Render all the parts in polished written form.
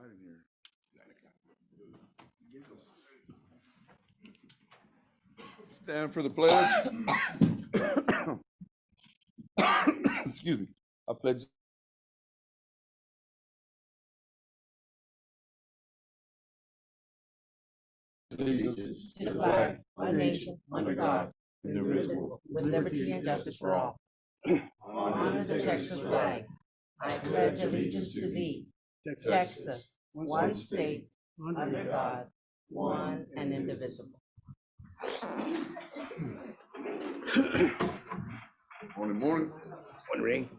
light in here. Stand for the pledge. Excuse me. I pledge allegiance to the flag, one nation, under God, indivisible, with liberty and justice for all. Honor the Texas flag. I pledge allegiance to thee, Texas, one state, under God, one and indivisible. Morning, morning. One ring.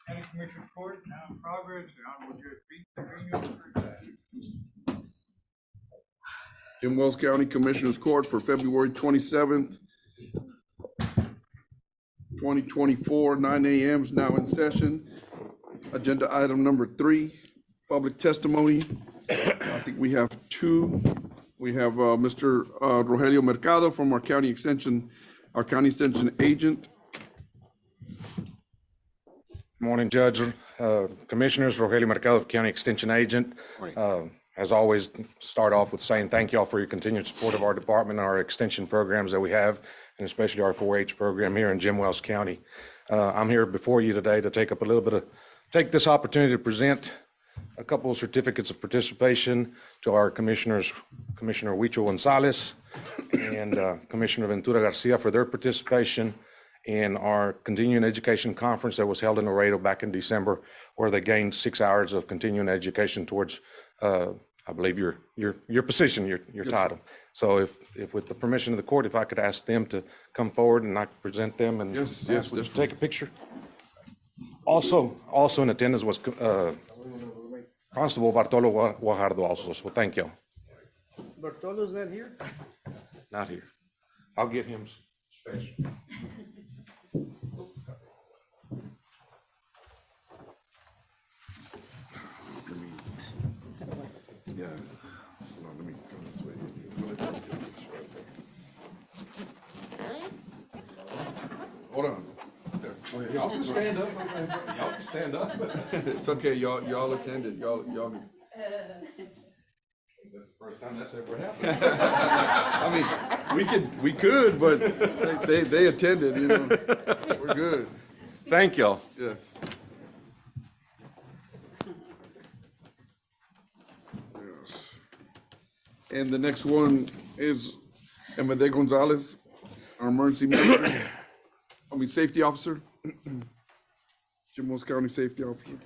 County Commission report now in progress. The Honorable Judge Pete. Jim Wells County Commissioners Court for February 27th, 2024, 9 a.m. is now in session. Agenda item number 3, public testimony. I think we have 2. We have Mr. Rogelio Mercado from our county extension agent. Morning, Judge, Commissioners. Rogelio Mercado, County Extension Agent. As always, start off with saying thank you all for your continued support of our department and our extension programs that we have, and especially our 4-H program here in Jim Wells County. I'm here before you today to take this opportunity to present a couple of certificates of participation to our commissioners, Commissioner Huicho Gonzalez and Commissioner Ventura Garcia, for their participation in our continuing education conference that was held in Laredo back in December, where they gained 6 hours of continuing education towards, I believe, your position, your title. So if with the permission of the court, if I could ask them to come forward and I could present them and Yes, just take a picture. Also in attendance was Constable Bartolo Guajardo also, so thank you. Bartolo's not here? Not here. I'll get him special. Yeah. Hold on, let me go this way. Hold on. There. Go ahead. Y'all can stand up. Y'all can stand up. It's okay, y'all attended, y'all. That's the first time that's ever happened. I mean, we could, but they attended, you know. We're good. Thank y'all. Yes. Yes. And the next one is Emede Gonzalez, our emergency manager. Safety officer. Jim Wells County Safety Officer.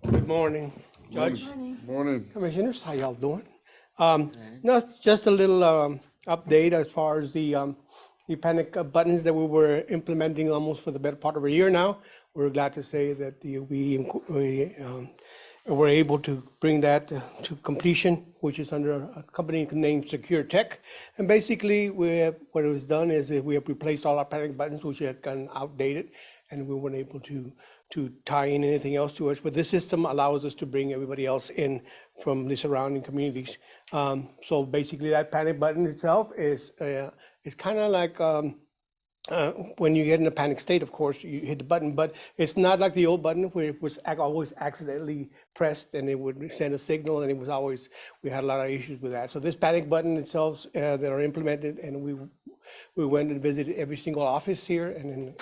Good morning, Judge. Morning. Commissioners, how y'all doing? No, just a little update as far as the panic buttons that we were implementing almost for the better part of a year now. We're glad to say that we were able to bring that to completion, which is under a company named Secure Tech. And basically, what it was done is we have replaced all our panic buttons, which had gotten outdated, and we weren't able to tie in anything else to us. But this system allows us to bring everybody else in from the surrounding communities. So basically, that panic button itself is kind of like when you get in a panic state, of course, you hit the button, but it's not like the old button where it was always accidentally pressed and it would send a signal, and we had a lot of issues with that. So this panic button itself that are implemented, and we went and visited every single office here and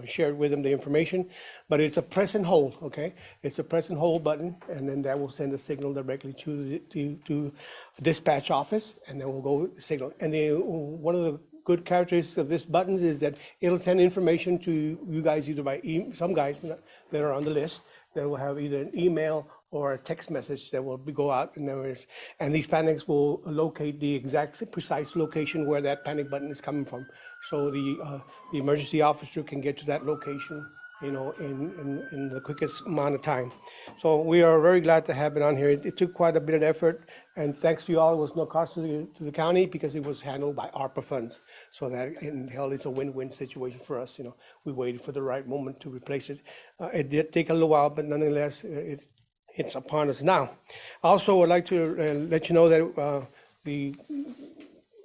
shared with them the information, but it's a press and hold, okay? It's a press and hold button, and then that will send a signal directly to the dispatch office, and then we'll go signal. And one of the good characteristics of this button is that it'll send information to you guys either by some guys that are on the list that will have either an email or a text message that will go out, and these panics will locate the exact precise location where that panic button is coming from. So the emergency officer can get to that location, you know, in the quickest amount of time. So we are very glad to have it on here. It took quite a bit of effort, and thanks to you all, it was no cost to the county because it was handled by ARPA funds. So that in hell, it's a win-win situation for us. You know, we waited for the right moment to replace it. It did take a little while, but nonetheless, it's upon us now. Also, I'd like to let you know that the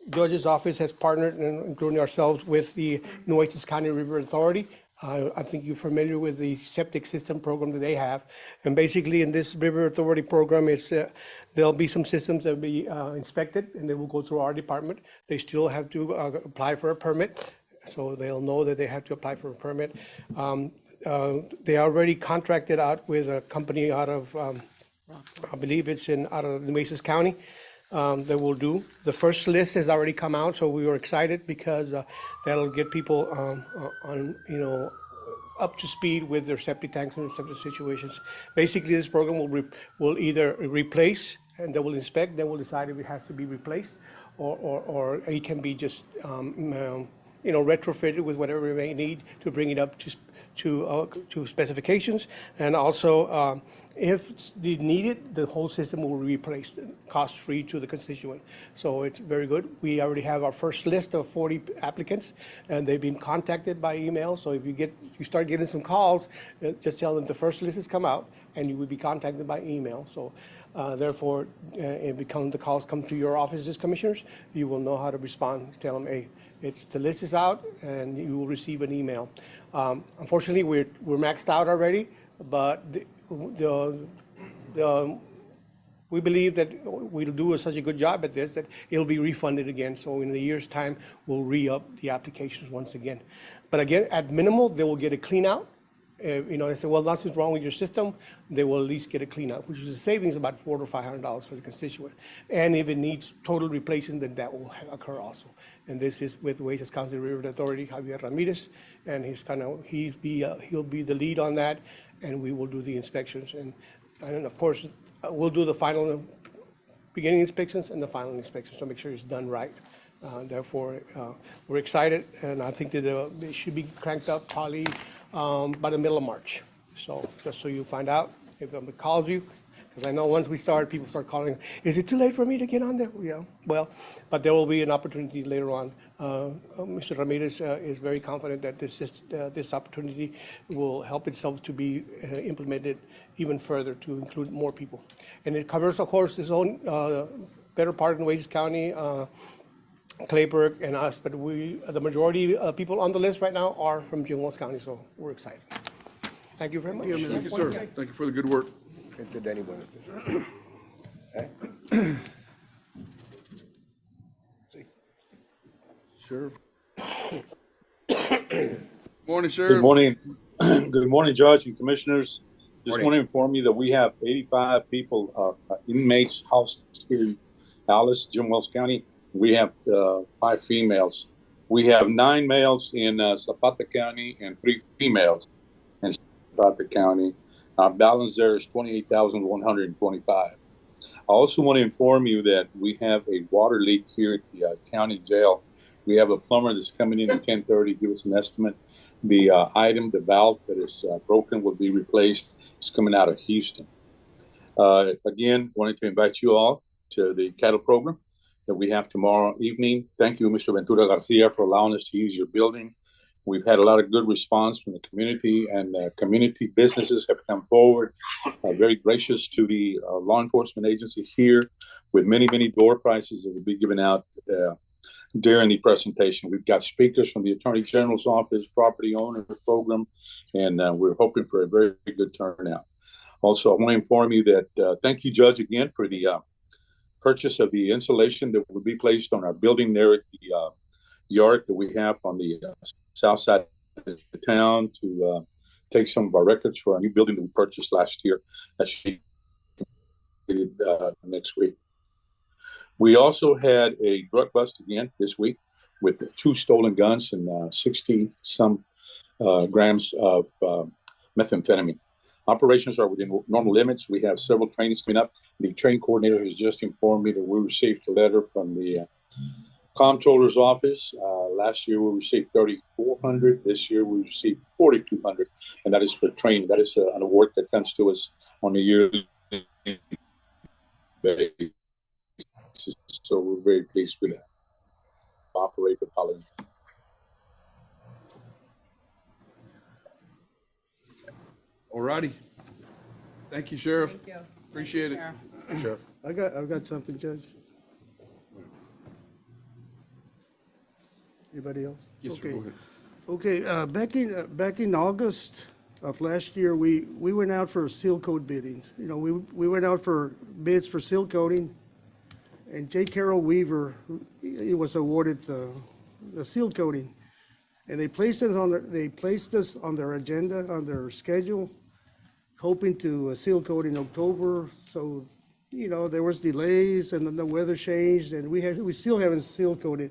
judge's office has partnered, including ourselves, with the Nueces County River Authority I think you're familiar with the septic system program that they have. And basically, in this River Authority program, there'll be some systems that will be inspected, and they will go through our department. They still have to apply for a permit, so they'll know that they have to apply for a permit. They already contracted out with a company out of, I believe it's out of Nueces County, that will do. The first list has already come out, so we were excited because that'll get people on, up to speed with their septic tanks and septic situations. Basically, this program will either replace, and they will inspect, then we'll decide if it has to be replaced, or it can be just retrofitted with whatever we may need to bring it up to specifications. And also, if they need it, the whole system will be replaced, cost-free to the constituent. So it's very good. We already have our first list of 40 applicants, and they've been contacted by email. So if you start getting some calls, just tell them the first list has come out, and you will be contacted by email. So therefore, the calls come to your offices, commissioners, you will know how to respond. Tell them, hey, the list is out, and you will receive an email. Unfortunately, we're maxed out already, but we believe that we'll do such a good job at this that it'll be refunded again. So in a year's time, we'll re-up the applications once again. But again, at minimal, they will get a clean out. They say, well, nothing's wrong with your system. They will at least get a clean out, which is a savings of about $400 to $500 for the constituent. And if it needs total replacement, then that will occur also. And this is with Nueces County River Authority, Javier Ramirez, and he'll be the lead on that, and we will do the inspections. And of course, we'll do the final beginning inspections and the final inspections to make sure it's done right. Therefore, we're excited, and I think that it should be cranked up probably by the middle of March. So just so you find out, if somebody calls you, because I know once we start, people start calling, is it too late for me to get on there? Yeah, well, but there will be an opportunity later on. Mr. Ramirez is very confident that this opportunity will help itself to be implemented even further to include more people. And it covers, of course, its own better part of Nueces County, Clayburgh and us, but the majority of people on the list right now are from Jingles County, so we're excited. Thank you very much. Thank you, sir. Thank you for the good work. Sheriff. Morning, Sheriff. Good morning. Good morning, Judge and Commissioners. Just want to inform you that we have 85 people, inmates housed here in Dallas, Jim Wells County. We have 5 females. We have 9 males in Zapata County and 3 females in Zapata County. Our balance there is 28,125. I also want to inform you that we have a water leak here at the county jail. We have a plumber that's coming in at 10:30, give us an estimate. The the valve that is broken will be replaced. It's coming out of Houston. Again, wanted to invite you all to the cattle program that we have tomorrow evening. Thank you, Mr. Ventura Garcia, for allowing us to use your building. We've had a lot of good response from the community, and community businesses have come forward, very gracious to the law enforcement agency here, with many, many door prizes that will be given out during the presentation. We've got speakers from the Attorney General's office, property owner program, and we're hoping for a very good turnout. Also, I want to inform you that thank you, Judge, again for the purchase of the insulation that will be placed on our building there at the yard that we have on the south side of the town to take some of our records for our new building that we purchased last year. That should be next week. We also had a drug bust again this week with 2 stolen guns and 60-some grams of methamphetamine. Operations are within normal limits. We have several trainings coming up. The training coordinator has just informed me that we received a letter from the comptroller's office. Last year we received 3,400. This year we received 4,200, and that is for training. That is an award that comes to us on a yearly basis. So we're very pleased with that. Operate with tolerance. All righty. Thank you, Sheriff. Thank you. Appreciate it. Sheriff. I've got something, Judge. Anybody else? Yes, sir, Okay. go ahead. Okay, back in August of last year, we went out for seal coat biddings. You know, we went out for bids for seal coating, and J. Carroll Weaver, he was awarded the seal coating. And they placed us on their agenda, on their schedule, hoping to seal coat in October. So, you know, there was delays, and then the weather changed, and we still haven't seal coated.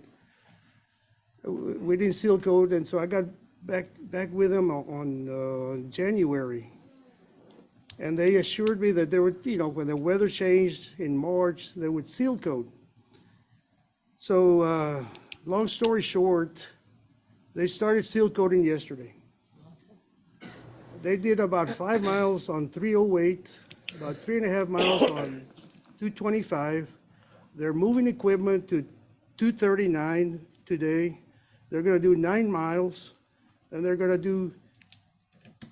We didn't seal coat, and so I got back with them on January. And they assured me that they would, you know, when the weather changed in March, they would seal coat. So, long story short, they started seal coating yesterday. They did about 5 miles on 308, about 3.5 miles on 225. They're moving equipment to 239 today. They're gonna do 9 miles, and they're gonna do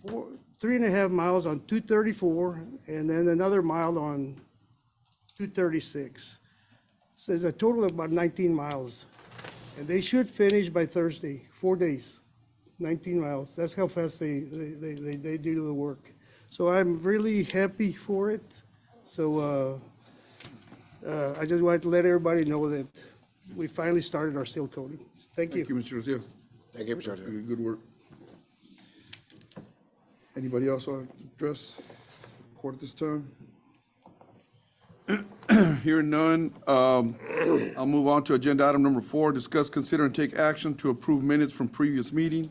3.5 miles on 234, and then another mile on 236. So it's a total of about 19 miles. And they should finish by Thursday, 4 days, 19 miles. That's how fast they do the work. So I'm really happy for it. So I just wanted to let everybody know that we finally started our seal coating. Thank you. Thank you, Mr. Garcia. Thank you, Mr. President. Good work. Anybody else want to address the court at this time? Hearing none, I'll move on to agenda item number 4, discuss, consider, and take action to approve minutes from previous meeting.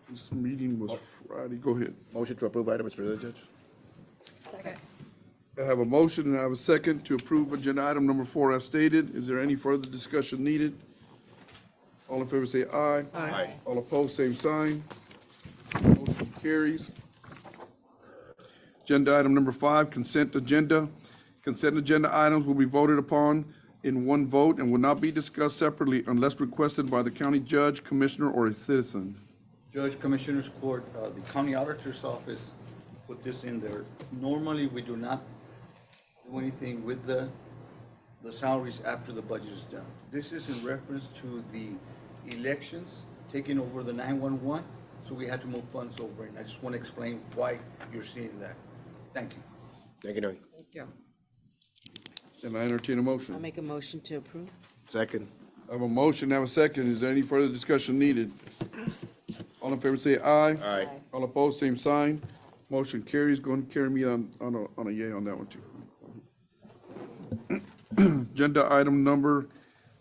This meeting was Friday. Go ahead. Motion to approve item, Mr. President, Judge. Second. I have a motion and I have a second to approve agenda item number 4 as stated. Is there any further discussion needed? All in favor say aye. Aye. All opposed, same sign. Motion carries. Agenda item number 5, consent agenda. Consent agenda items will be voted upon in one vote and will not be discussed separately unless requested by the county judge, commissioner, or a citizen. Judge, Commissioners Court, the County Auditor's Office put this in there. Normally, we do not do anything with the salaries after the budget is done. This is in reference to the elections, taking over the 911, so we had to move funds over, and I just want to explain why you're seeing that. Thank you. Thank you, Noe. Thank you. And I entertain a I'll motion. make a motion to approve. Second. I have a motion, I have a second. Is there any further discussion needed? All in favor say aye. Aye. All opposed, same sign. Motion carries. Go and carry me on a yay on that one too. Agenda item number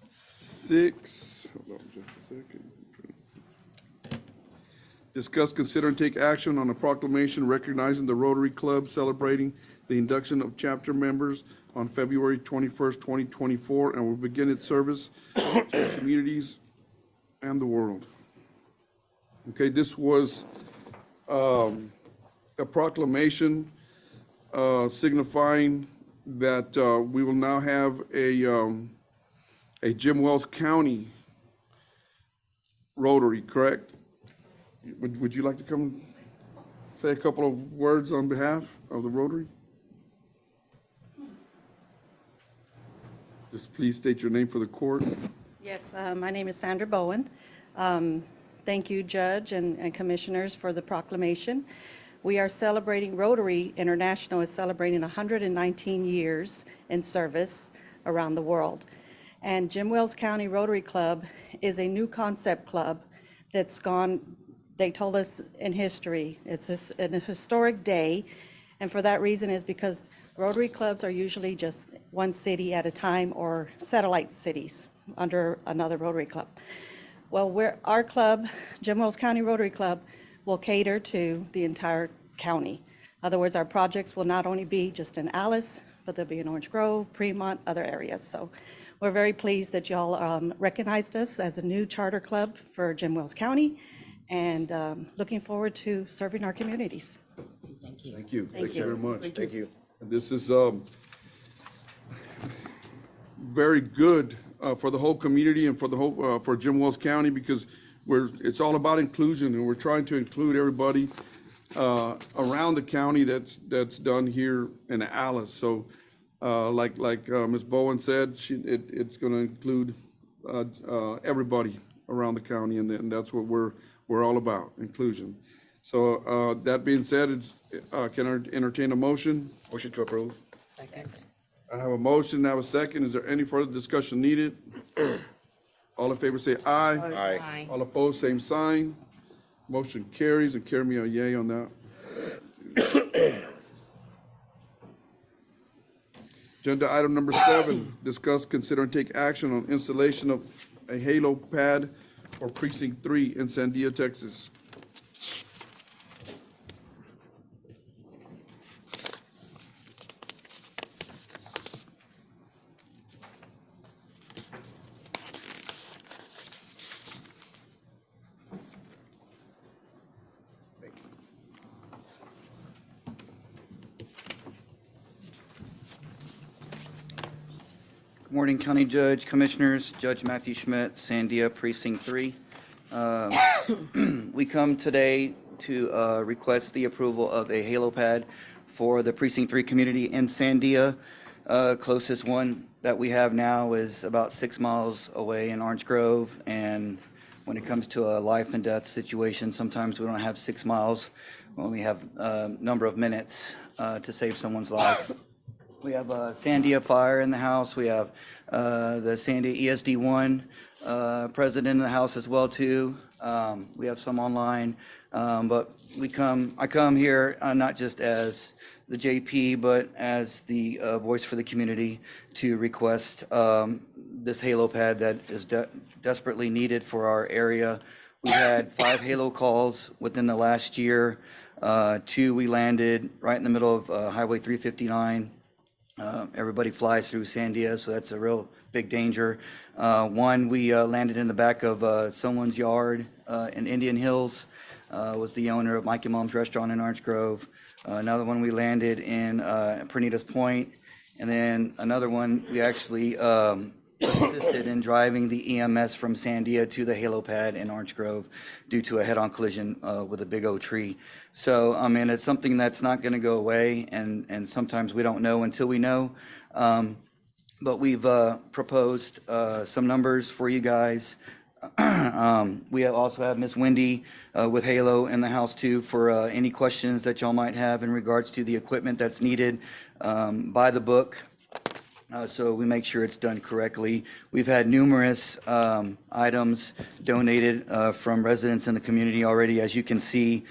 6. Hold on just a second. Discuss, consider, and take action on a proclamation recognizing the Rotary Club celebrating the induction of chapter members on February 21st, 2024, and will begin its service to the communities and the world. Okay, this was a proclamation signifying that we will now have a Jim Wells County Rotary, correct? Would you like to come say a couple of words on behalf of the Rotary? Just please state your name for the court. Yes, my name is Sandra Bowen. Thank you, Judge and Commissioners, for the proclamation. We are celebrating, Rotary International is celebrating 119 years in service around the world. And Jim Wells County Rotary Club is a new concept club that's gone, they told us, in history. It's a historic day, and for that reason is because Rotary clubs are usually just one city at a time or satellite cities under another Rotary club. Well, our club, Jim Wells County Rotary Club, will cater to the entire county. In other words, our projects will not only be just in Alice, but they'll be in Orange Grove, Fremont, other areas. So we're very pleased that y'all recognized us as a new charter club for Jim Wells County, and looking forward to serving our communities. Thank you. Thank you. Thank you very you. much. Thank you. And this is very good for the whole community and for the whole for Jim Wells County, because it's all about inclusion, and we're trying to include everybody around the county that's done here in Alice. So Like Ms. Bowen said, it's gonna include, everybody around the county, and that's what we're all about, inclusion. So, that being said, can I entertain a motion? Motion to approve. Second. I have a motion, I have a second. Is there any further discussion needed? All in favor say aye. Aye. Aye. All opposed, same sign. Motion carries, and carry me a yay on that. Agenda item number 7, discuss, consider, and take action on installation of a halo pad for precinct 3 in Sandia, Texas. Good morning, County Judge, Commissioners, Judge Matthew Schmidt, Sandia, Precinct 3. We come today to request the approval of a halo pad for the Precinct 3 community in Sandia. Closest one that we have now is about 6 miles away in Orange Grove, and when it comes to a life and death situation, sometimes we don't have 6 miles, when we have a number of minutes to save someone's life. We have Sandia Fire in the house. We have the Sandia ESD1 president in the house as well too. We have some online, but I come here not just as the JP, but as the voice for the community to request this halo pad that is desperately needed for our area. We had 5 halo calls within the last year. 2 we landed right in the middle of Highway 359. Everybody flies through Sandia, so that's a real big danger. 1 we landed in the back of someone's yard in Indian Hills. Was the owner of Mike and Mom's Restaurant in Orange Grove. Another one we landed in Pernitas Point. And then another one we actually assisted in driving the EMS from Sandia to the halo pad in Orange Grove due to a head-on collision with a big oak tree. So, I mean, it's something that's not going to go away, and sometimes we don't know until we know. But we've proposed some numbers for you guys. We also have Miss Wendy with Halo in the house too for any questions that y'all might have in regards to the equipment that's needed by the book. So we make sure it's done correctly. We've had numerous items donated from residents in the community already. As you can see,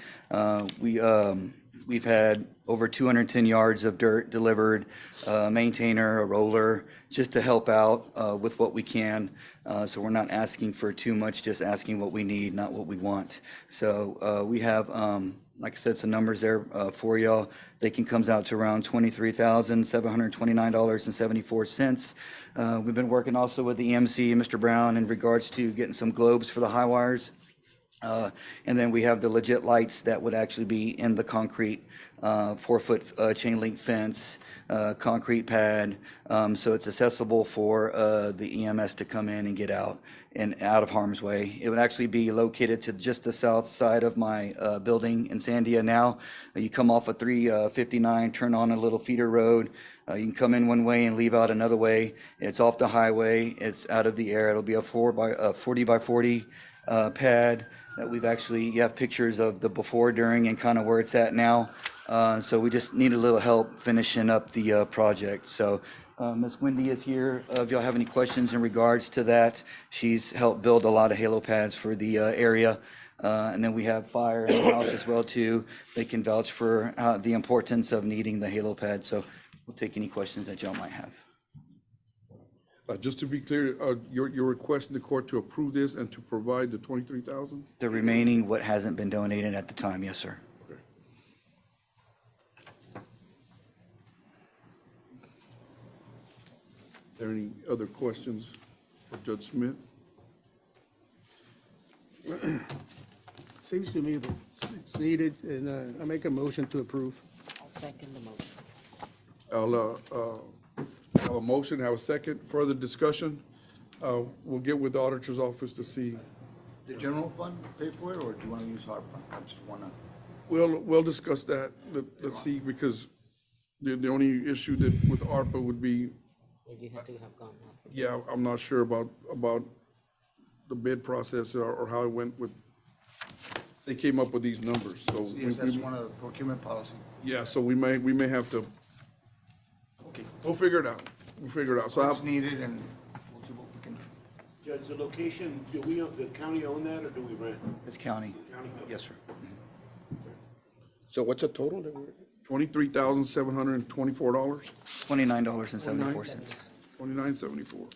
we've had over 210 yards of dirt delivered, a maintainer, a roller, just to help out with what we can. So we're not asking for too much, just asking what we need, not what we want. So we have, like I said, some numbers there for y'all. They can comes out to around $23,729.74. We've been working also with the EMC, Mr. Brown, in regards to getting some globes for the high wires. And then we have the legit lights that would actually be in the concrete 4-foot chain link fence, concrete pad, so it's accessible for the EMS to come in and get out and out of harm's way. It would actually be located to just the south side of my building in Sandia now. You come off of 359, turn on a little feeder road. You can come in one way and leave out another way. It's off the highway. It's out of the air. It'll be a 40 by 40 pad that we've actually, you have pictures of the before, during, and kind of where it's at now. So we just need a little help finishing up the project. So Ms. Wendy is here. If y'all have any questions in regards to that, she's helped build a lot of halo pads for the area. And then we have fire in the house as well too. They can vouch for the importance of needing the halo pad. So we'll take any questions that y'all might have. Just to be clear, you're requesting the court to approve this and to provide the 23,000? The remaining, what hasn't been donated at the time, yes, sir. Okay. Are there any other questions for Judge Smith? Seems to me that it's needed, and I make a motion to approve. I'll second the motion. I'll have a motion, have a second. Further discussion? We'll get with the auditor's office to see. The general fund pay for it, or do you want to use hard fund? I just want to. We'll discuss that. Let's see, because The only issue that with ARPA would be, You have to have gone up. yeah, I'm not sure about the bid process or how it went with, they came up with these numbers, so. Yes, that's one of the procurement policy. Yeah, so we may have to, Okay. we'll figure it out. We'll figure it out. So What's needed and we'll see what we can do. Judge, the location, do we, the county own that or do we rent? It's county. County? Yes, sir. So what's the total that we're? $23,724, $29.74. $29.74.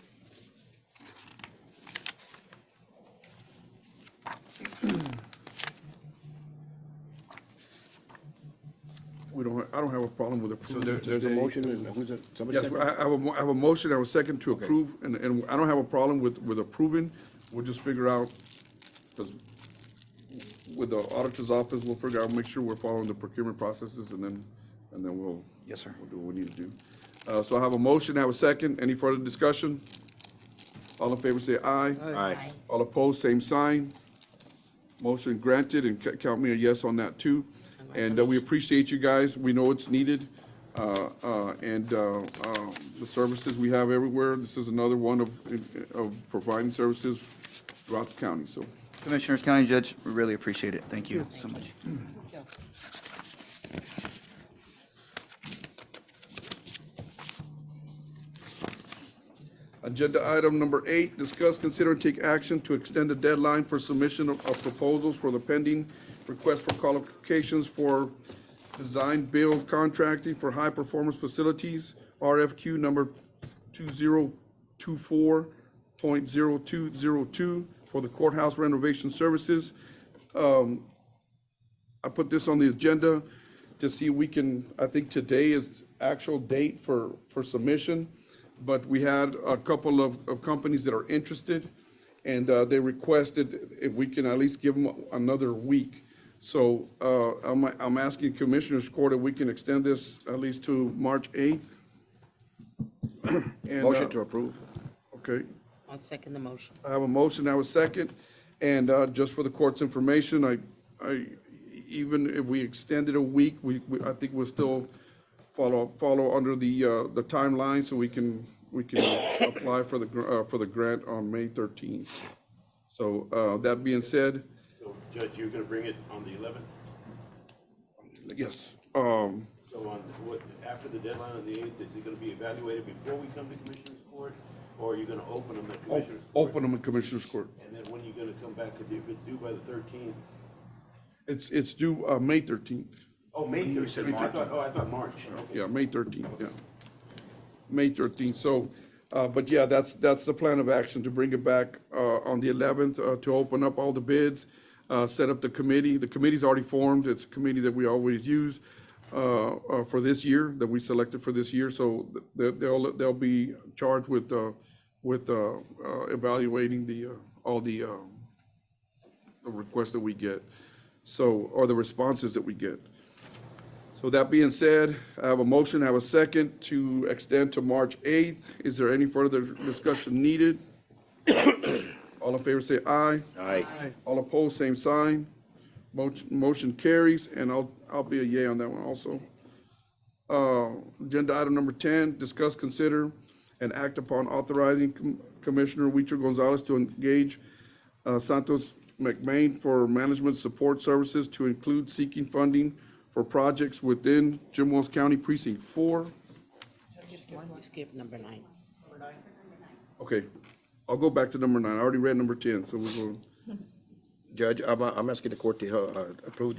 I don't have a problem with So approving there's a today. motion and who's it? Somebody Yes, second? I have a motion, I have a second to Okay. approve, and I don't have a problem with approving. We'll just figure out, because with the auditor's office, we'll figure out, make sure we're following the procurement processes, and then we'll. Yes, sir. We'll do what we need to do. So I have a motion, I have a second. Any further discussion? All in favor say aye. Aye. All opposed, same sign. Motion granted, and count me a yes on that too. And we appreciate you guys. We know it's needed. And the services we have everywhere, this is another one of providing services throughout the county, so. Commissioners, County Judge, we really appreciate it. Thank you so much. Agenda item number 8, discuss, consider, and take action to extend the deadline for submission of proposals for the pending request for qualifications for design build contracting for high-performance facilities, RFQ number 2024.0202 for the courthouse renovation services. I put this on the agenda to see if we can, I think today is actual date for submission. But we had a couple of companies that are interested, and they requested if we can at least give them another week. So I'm asking Commissioners Court if we can extend this at least to March 8th. And, Motion to approve. Okay, I'll second the motion. I have a motion, I have a second. And just for the court's information, even if we extended a week, I think we'll still follow under the timeline, so we can apply for the grant on May 13th. So that being said, So, Judge, you're gonna bring it on the 11th? yes, So on, what, after the deadline on the 8th, is it gonna be evaluated before we come to Commissioners Court? Or are you gonna open them at Commissioners Court? open them in Commissioners Court. And then when are you gonna come back? Because if it's due by the 13th. It's due May 13th. Oh, May 13th. I thought March. Okay. Yeah, May 13th, yeah. May 13th, so, but yeah, that's the plan of action, to bring it back on the 11th, to open up all the bids, set up the committee. The committee's already formed. It's a committee that we always use for this year, that we selected for this year, so they'll be charged with evaluating all the requests that we get, so, or the responses that we get. So that being said, I have a motion, I have a second to extend to March 8th. Is there any further discussion needed? All in favor say aye. Aye. All opposed, same sign. Motion carries, and I'll be a yea on that one also. Agenda item number 10, discuss, consider, and act upon authorizing Commissioner Huicho Gonzalez to engage Santos McBain for management support services, to include seeking funding for projects within Jim Wells County Precinct 4. Why don't we skip number 9? Okay, I'll go back to number 9. I already read number 10, so we'll go. Judge, I'm asking the court to approve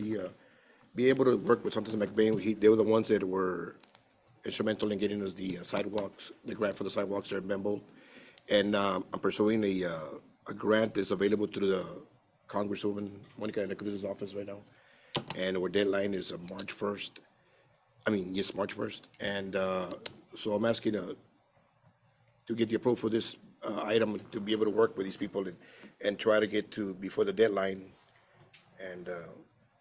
be able to work with Santos McBain. They were the ones that were instrumental in getting us the sidewalks, the grant for the sidewalks there in Bembo. And I'm pursuing a grant that's available through the Congresswoman Monica Ana Cruz's office right now. And our deadline is March 1st. March 1st. And so I'm asking to get the approval for this item, to be able to work with these people and try to get to before the deadline. And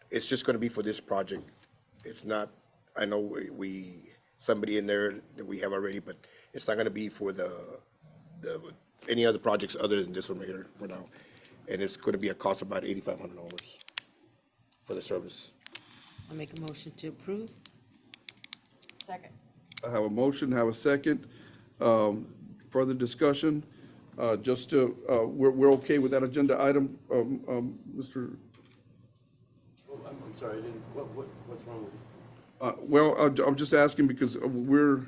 it's just gonna be for this project. It's not, I know somebody in there that we have already, but it's not gonna be for any other projects other than this one right here for now. And it's gonna be a cost of about $8,500 for the service. I'll make a motion to approve. Second. I have a motion, have a second. Further discussion? Just to, we're okay with that agenda item, Mr. Oh, I'm sorry, I didn't, what's wrong with it? Well, I'm just asking because we're,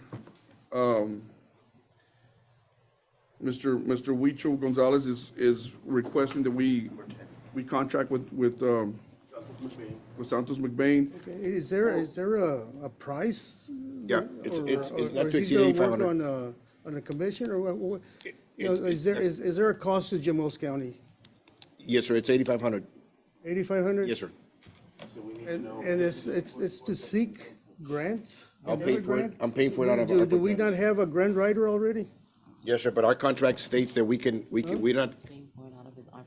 Mr. Huicho Gonzalez is requesting that we contract with Santos McBain. Okay, is there a price? Yeah, it's not Or to is he exceed gonna work 8,500. on a commission, or what? You know, is there a cost to Jim Wells County? Yes, sir, it's 8,500. 8,500? Yes, sir. So we need to know. And it's to seek grants? I'll pay Another for it. grant? I'm paying for it out of. Do ARPA we not grants. have a grant writer already? Yes, sir, but our contract states that we're not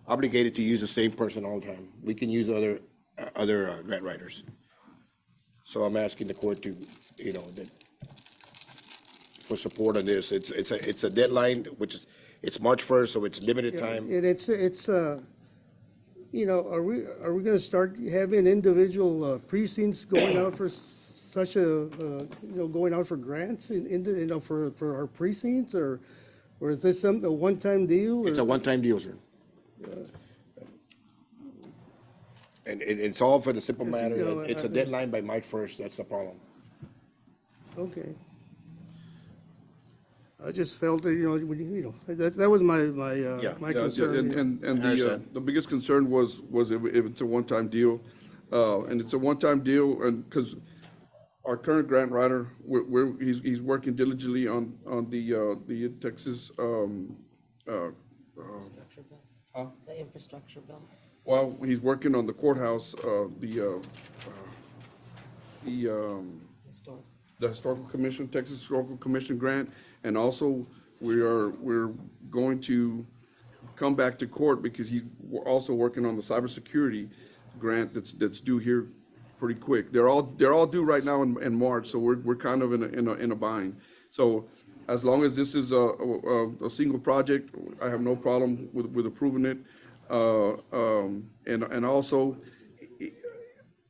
obligated to use the same person all the time. We can use other grant writers. So I'm asking the court to, for support on this. It's a deadline, which is, it's March 1st, so it's limited time. And it's, are we gonna start having individual precincts going out for such going out for grants for our precincts, or is this a one-time deal? It's a one-time deal, sir. And it's all for the simple Yes, matter, you know, that it's a deadline by March 1st, that's the problem. Okay. I just felt that, that was my Yeah. my Yeah, concern. and I understand. the biggest concern was if it's a one-time deal. And it's a one-time deal, and because our current grant writer, he's working diligently on the Texas, The infrastructure bill. well, he's working on the courthouse, Historic. the Historical Commission, Texas Historical Commission grant, and also we're going to come back to court because he's also working on the cybersecurity grant that's due here pretty quick. They're all due right now in March, so we're kind of in a bind. So as long as this is a single project, I have no problem with approving it. And also,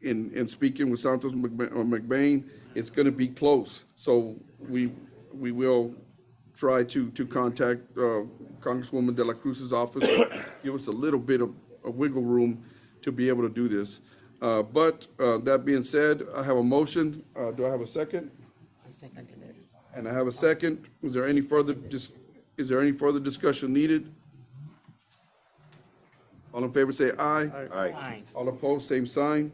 in speaking with Santos McBain, it's gonna be close. So we will try to contact Congresswoman De La Cruz's office, give us a little bit of wiggle room to be able to do this. But that being said, I have a motion. Do I have a second? I seconded it. And I have a second. Is there any further discussion needed? All in favor say aye. Aye. Aye. All opposed, same sign.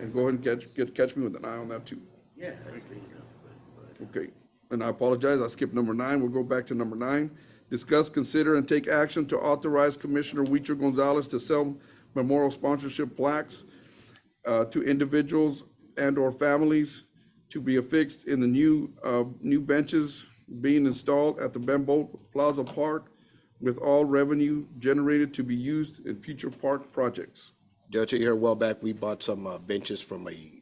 And go ahead and catch me with an eye on that too. Yeah, that's good enough, Okay, and I apologize, I skipped number 9, we'll go back to number 9. Discuss, consider, and take action to authorize Commissioner Huicho Gonzalez to sell memorial sponsorship plaques to individuals and/or families to be affixed in the new benches being installed at the Bembo Plaza Park, with all revenue generated to be used in future park projects. Judge, here a while back, we bought some benches from they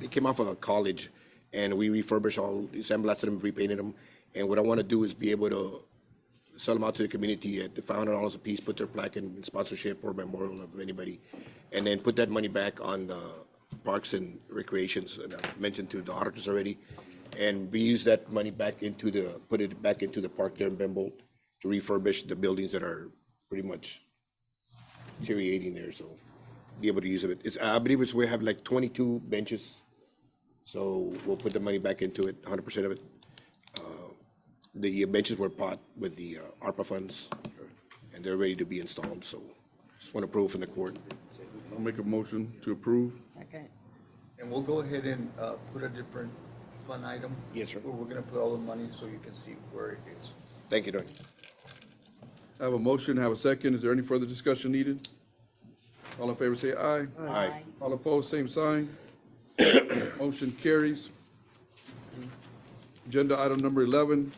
came off of a college, and we refurbished all, sandblasted them, repainted them. And what I want to do is be able to sell them out to the community at the $500 a piece, put their plaque in sponsorship or memorial of anybody, and then put that money back on parks and recreations, and I mentioned to the auditors already. And we use that money back put it back into the park there in Bembo to refurbish the buildings that are pretty much deteriorating there, so be able to use it. I believe we have like 22 benches, so we'll put the money back into it, 100% of it. The benches were bought with the ARPA funds, and they're ready to be installed, so just want to approve from the court. I'll make a motion to approve. Second. And we'll go ahead and put a different fund item. Yes, sir. Where we're gonna put all the money so you can see where it is. Thank you, Doug. I have a motion, have a second. Is there any further discussion needed? All in favor say aye. Aye. All opposed, same sign. Motion carries. Agenda item number 11.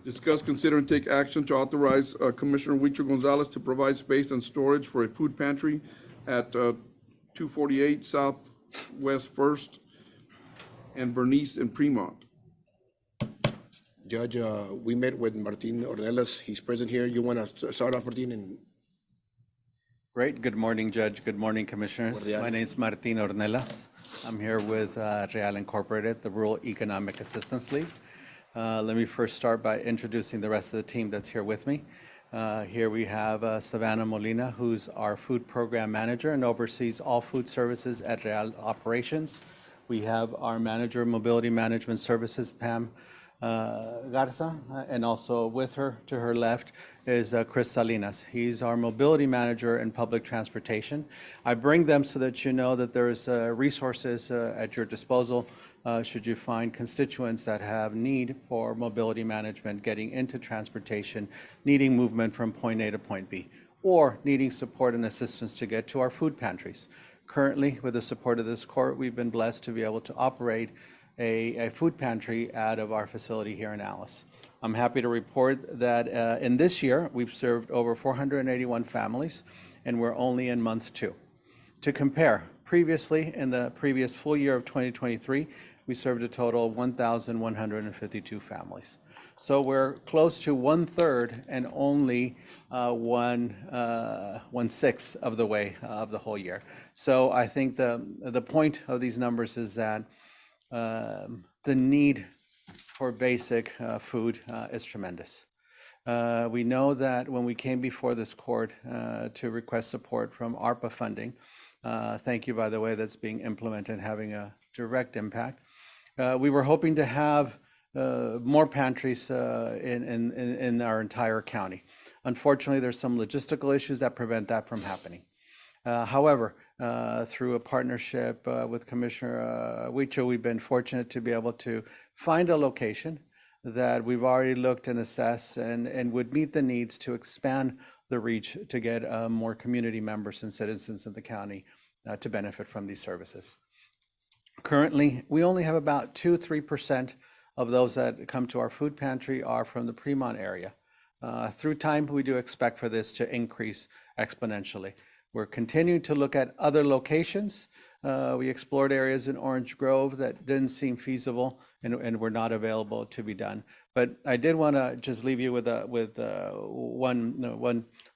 Discuss, consider, and take action to authorize Commissioner Huicho Gonzalez to provide space and storage for a food pantry at 248 Southwest First and Bernice in Fremont. Judge, we met with Martin Ornelas. He's present here. You want to start off, Martin, and Great. Good morning, Judge. Good morning, Commissioners. Cordial. My name is Martin Ornelas. I'm here with Real Incorporated, the Rural Economic Assistance League. Let me first start by introducing the rest of the team that's here with me. Here we have Savannah Molina, who's our food program manager and oversees all food services at Real Operations. We have our manager of mobility management services, Pam Garza, and also with her, to her left, is Chris Salinas. He's our mobility manager in public transportation. I bring them so that you know that there's resources at your disposal should you find constituents that have need for mobility management, getting into transportation, needing movement from point A to point B, or needing support and assistance to get to our food pantries. Currently, with the support of this court, we've been blessed to be able to operate a food pantry out of our facility here in Alice. I'm happy to report that in this year, we've served over 481 families, and we're only in month 2. To compare, previously, in the previous full year of 2023, we served a total of 1,152 families. So we're close to 1/3 and only 1/6 of the way of the whole year. So I think the point of these numbers is that the need for basic food is tremendous. We know that when we came before this court to request support from ARPA funding, thank you, by the way, that's being implemented, having a direct impact. We were hoping to have more pantries in our entire county. Unfortunately, there's some logistical issues that prevent that from happening. However, through a partnership with Commissioner Huicho, we've been fortunate to be able to find a location that we've already looked and assessed and would meet the needs to expand the reach to get more community members and citizens of the county to benefit from these services. Currently, we only have about 2-3% of those that come to our food pantry are from the Fremont area. Through time, we do expect for this to increase exponentially. We're continuing to look at other locations. We explored areas in Orange Grove that didn't seem feasible and were not available to be done. But I did want to just leave you with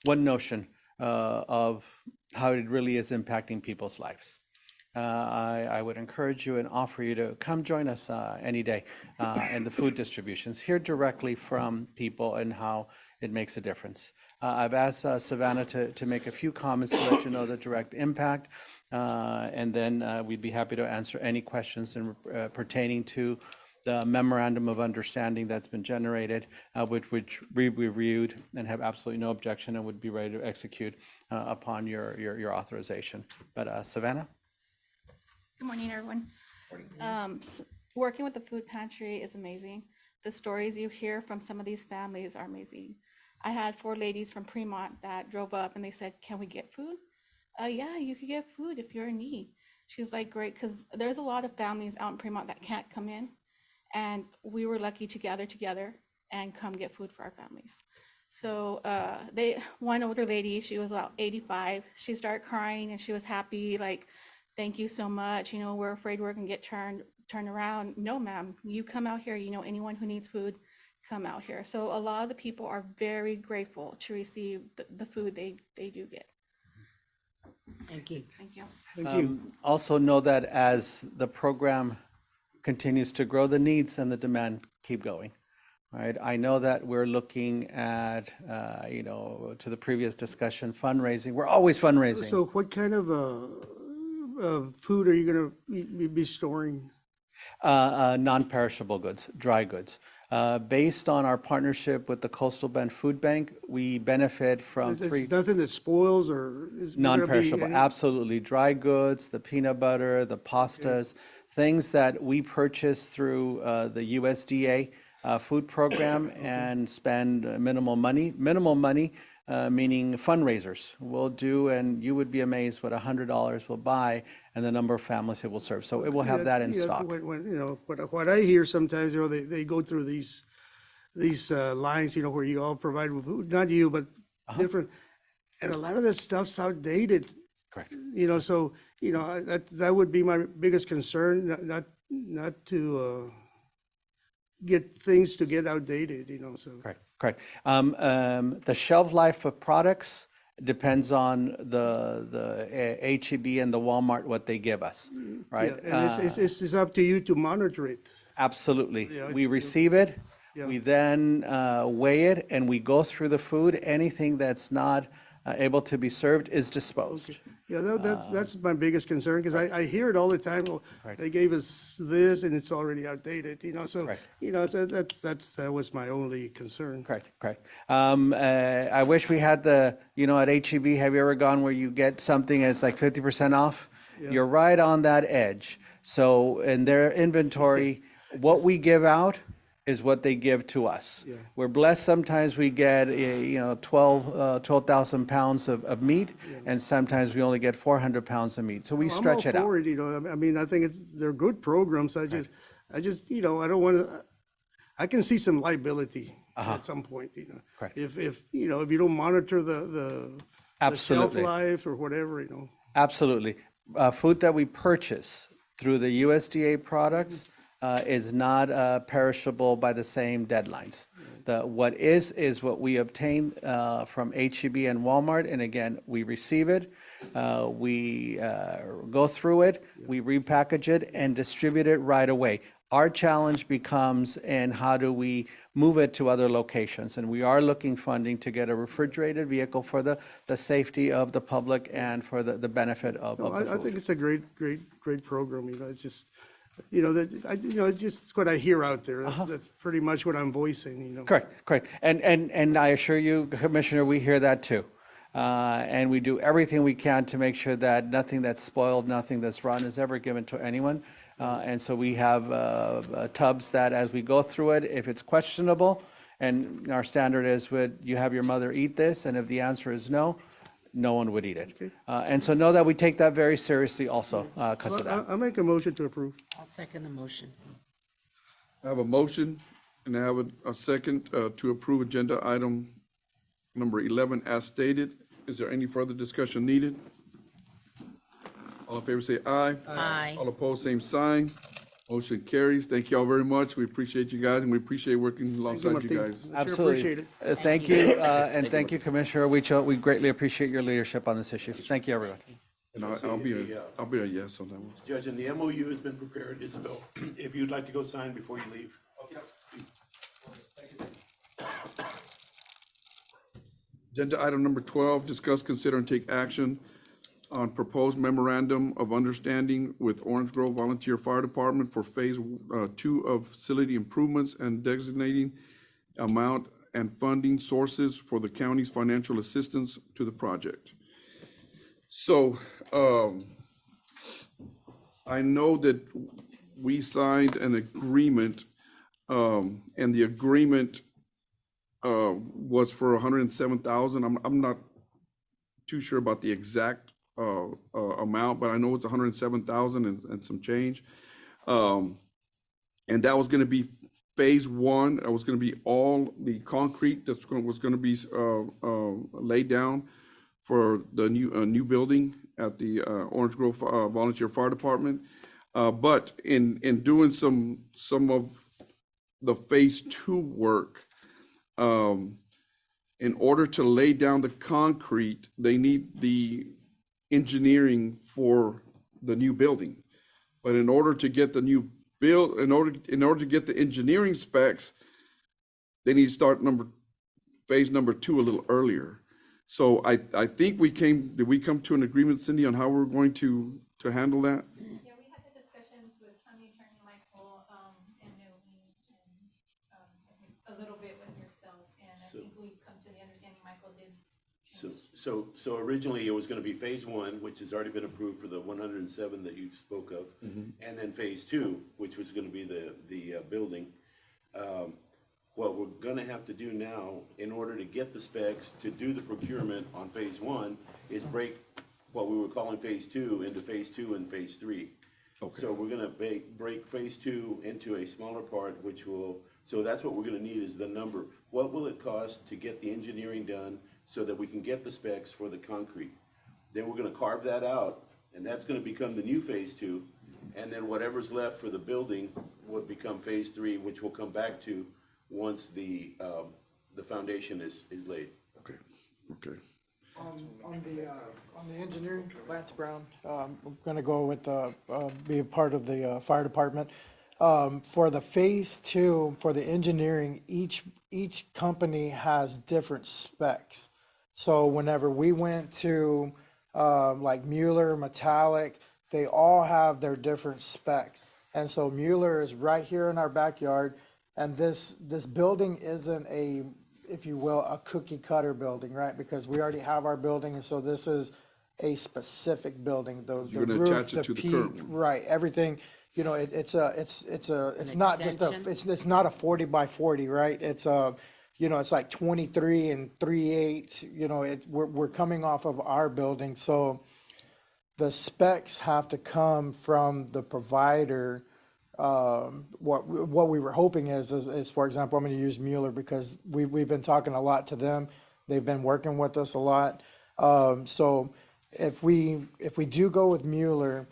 one notion of how it really is impacting people's lives. I would encourage you and offer you to come join us any day in the food distributions, hear directly from people and how it makes a difference. I've asked Savannah to make a few comments to let you know the direct impact, and then we'd be happy to answer any questions pertaining to the memorandum of understanding that's been generated, which we reviewed and have absolutely no objection and would be ready to execute upon your authorization. But Savannah? Good morning, everyone. Working with the food pantry is amazing. The stories you hear from some of these families are amazing. I had 4 ladies from Fremont that drove up and they said, "Can we get food?" Yeah, you could get food if you're in need. She was like, great, because there's a lot of families out in Fremont that can't come in. And we were lucky to gather together and come get food for our families. So one older lady, she was about 85. She started crying and she was happy, like, "Thank you so much. You know, we're afraid we're gonna get turned around." "No, ma'am, you come out here. You know, anyone who needs food, come out here." So a lot of the people are very grateful to receive the food they do get. Thank you. Thank you. Thank you. Also know that as the program continues to grow, the needs and the demand keep going. Right. I know that we're looking at, to the previous discussion, fundraising. We're always fundraising. So what kind of food are you going to be storing? Non-perishable goods, dry goods. Based on our partnership with the Coastal Bend Food Bank, we benefit from There's nothing that spoils or is gonna be non-perishable, any- absolutely. Dry goods, the peanut butter, the pastas, things that we purchase through the USDA food program and spend minimal money, meaning fundraisers will do, and you would be amazed what $100 will buy and the number of families it will serve. So it will have that in stock. What I hear sometimes, they go through these lines, where you all provide with food, not you, but different, and a lot of this stuff's outdated. Correct. So that would be my biggest concern, not to get things to get outdated, you know, so. Correct, correct. The shelf life of products depends on the H-E-B and the Walmart, what they give us, right? Yeah, and it's up to you to monitor it. Absolutely. Yeah, We it's- receive it, Yeah. we then weigh it, and we go through the food. Anything that's not able to be served is disposed. Yeah, that's my biggest concern, because I hear it all the time, well, Right. they gave us this and it's already outdated, you know, so, Right. you know, so that was my only concern. Correct, correct. I wish we had at H-E-B, have you ever gone where you get something and it's like 50% off? Yeah. You're right on that edge. So in their inventory, what we give out is what they give to us. Yeah. We're blessed, sometimes we get, 12,000 pounds of meat, and sometimes we only get 400 pounds of meat. So we stretch it I'm out. all for it, you know, I mean, I think they're good programs, I just, you know, I don't want to, I can see some liability at some point, you know. Correct. If, you know, if you don't monitor the shelf Absolutely. life or whatever, you know. Absolutely. Food that we purchase through the USDA products is not perishable by the same deadlines. What is what we obtain from H-E-B and Walmart, and again, we receive it, we go through it, we repackage it, and distribute it right away. Our challenge becomes in how do we move it to other locations? And we are looking funding to get a refrigerated vehicle for the safety of the public and for the benefit of No, the I food. think it's a great program, you know, it's just, you know, it's just what I hear out there. That's pretty much what I'm voicing, you know. Correct, correct. And I assure you, Commissioner, we hear that too. And we do everything we can to make sure that nothing that's spoiled, nothing that's rotten is ever given to anyone. And so we have tubs that as we go through it, if it's questionable, and our standard is, would you have your mother eat this? And if the answer is no, no one would eat it. And so know that we take that very seriously also because of that. I'll make a motion to approve. I'll second the motion. I have a motion and I have a second to approve agenda item number 11 as stated. Is there any further discussion needed? All in favor say aye. Aye. All opposed, same sign. Motion carries. Thank you all very much. We appreciate you guys and we appreciate working alongside you Martin. guys. Sure Absolutely. appreciate it. Thank you, and thank you, Commissioner Huicho. We greatly appreciate your leadership on this issue. Thank you, everyone. And I'll be a yes on that one. Judge, and the MOU has been prepared, Isabel, if you'd like to go sign before you leave. Agenda item number 12, discuss, consider, and take action on proposed memorandum of understanding with Orange Grove Volunteer Fire Department for Phase 2 of facility improvements and designating amount and funding sources for the county's financial assistance to the project. So, I know that we signed an agreement, and the agreement was for 107,000. I'm not too sure about the exact amount, but I know it's 107,000 and some change. And that was going to be phase 1. It was going to be all the concrete was going to be laid down for the new building at the Orange Grove Volunteer Fire Department. But in doing some of the phase 2 work, in order to lay down the concrete, they need the engineering for the new building. But in order to get the new build, in order to get the engineering specs, they need to start phase number 2 a little earlier. So I think did we come to an agreement, Cindy, on how we're going to handle that? Yeah, we had the discussions with County Attorney Michael, and Naomi, and, I think a little bit with yourself, and I think we've come to the understanding Michael did. So originally it was gonna be phase 1, which has already been approved for the 107 that you spoke of. And then phase 2, which was gonna be the building. What we're gonna have to do now, in order to get the specs to do the procurement on phase 1, is break what we were calling phase 2 into phase 2 and phase 3. Okay. So we're gonna break phase 2 into a smaller part, so that's what we're gonna need is the number. What will it cost to get the engineering done so that we can get the specs for the concrete? Then we're gonna carve that out, and that's gonna become the new phase 2. And then whatever's left for the building would become phase three, which we'll come back to once the foundation is laid. Okay, okay. On the engineering, Lance Brown, I'm gonna go with, be a part of the, fire department. For the phase two, for the engineering, each company has different specs. So whenever we went to, like Mueller, Metallic, they all have their different specs. And so Mueller is right here in our backyard, and this building isn't a, if you will, a cookie cutter building, right? Because we already have our building, and so this is a specific building. You're The gonna roof, attach it the to the peak, current one. right, everything, you know, it's not just a, extension? it's not a 40 by 40, right? It's a, you know, it's like 23 and 3/8, you know, we're coming off of our building, so the specs have to come from the provider. What we were hoping is, for example, I'm going to use Mueller because we've been talking a lot to them. They've been working with us a lot. So if we do go with Mueller,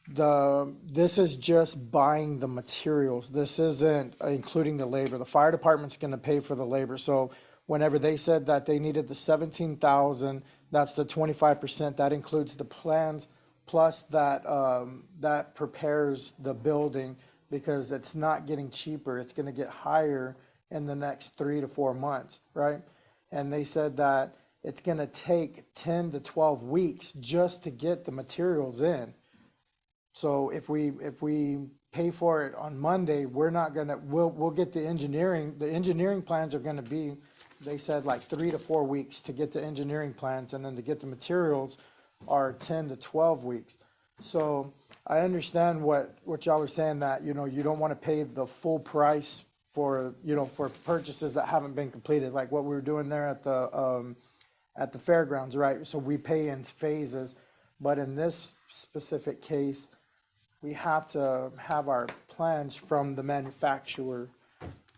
this is just buying the materials. This isn't including the labor. The fire department's going to pay for the labor. So whenever they said that they needed the 17,000, that's the 25%. That includes the plans plus that prepares the building, because it's not getting cheaper. It's going to get higher in the next 3 to 4 months, right? And they said that it's going to take 10 to 12 weeks just to get the materials in. So if we pay for it on Monday, we'll get the engineering. The engineering plans are going to be, they said, like 3 to 4 weeks to get the engineering plans, and then to get the materials are 10 to 12 weeks. So I understand what y'all are saying, that, you know, you don't want to pay the full price for, you know, for purchases that haven't been completed, like what we were doing there at the fairgrounds, right? So we pay in phases, but in this specific case, we have to have our plans from the manufacturer.